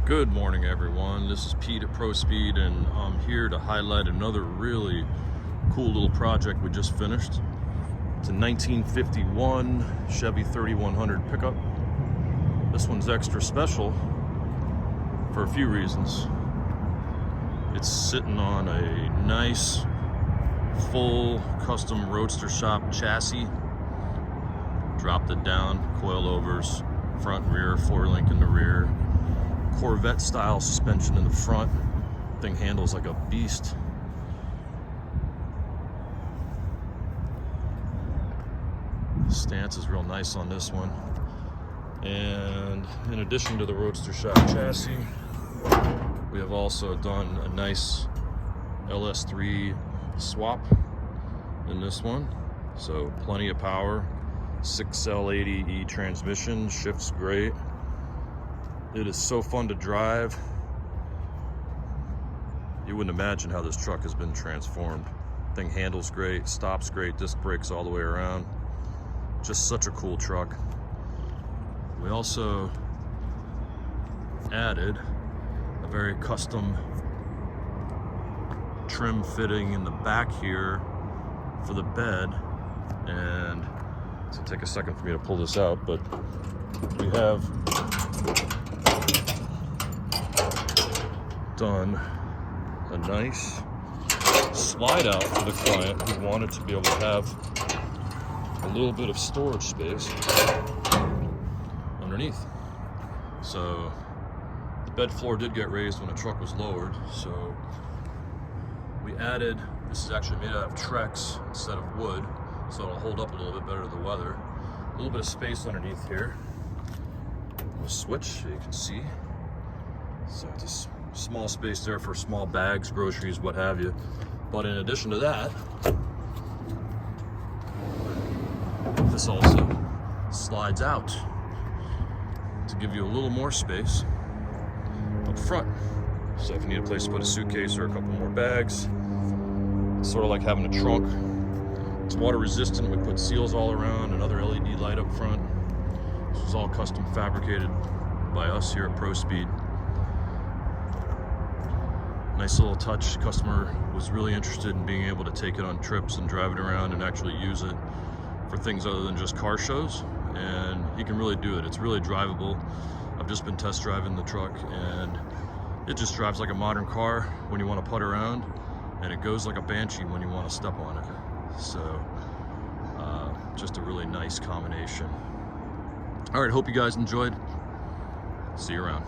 Good morning, everyone. This is Pete at Pro Speed, and I'm here to highlight another really cool little project we just finished. It's a 1951 Chevy 3100 pickup. This one's extra special for a few reasons. It's sitting on a nice, full custom Roadster shop chassis. Dropped it down, coilovers, front and rear, 4-link in the rear. Corvette style suspension in the front. Thing handles like a beast. Stance is real nice on this one. And in addition to the Roadster shop chassis, we have also done a nice LS3 swap in this one. So plenty of power, 6L80E transmission, shifts great. It is so fun to drive. You wouldn't imagine how this truck has been transformed. Thing handles great, stops great, disc brakes all the way around. Just such a cool truck. We also added a very custom trim fitting in the back here for the bed. And it's gonna take a second for me to pull this out, but we have done a nice slide out for the client who wanted to be able to have a little bit of storage space underneath. So the bed floor did get raised when the truck was lowered, so we added, this is actually made out of Trex instead of wood, so it'll hold up a little bit better to the weather. A little bit of space underneath here. A switch so you can see. So it's a small space there for small bags, groceries, what have you. But in addition to that, this also slides out to give you a little more space up front. So if you need a place to put a suitcase or a couple more bags, it's sort of like having a trunk. It's water resistant. We put seals all around, another LED light up front. This was all custom fabricated by us here at Pro Speed. Nice little touch. Customer was really interested in being able to take it on trips and drive it around and actually use it for things other than just car shows, and he can really do it. It's really drivable. I've just been test driving the truck, and it just drives like a modern car when you want to putt around, and it goes like a Banshee when you want to step on it. So just a really nice combination. All right, hope you guys enjoyed. See you around.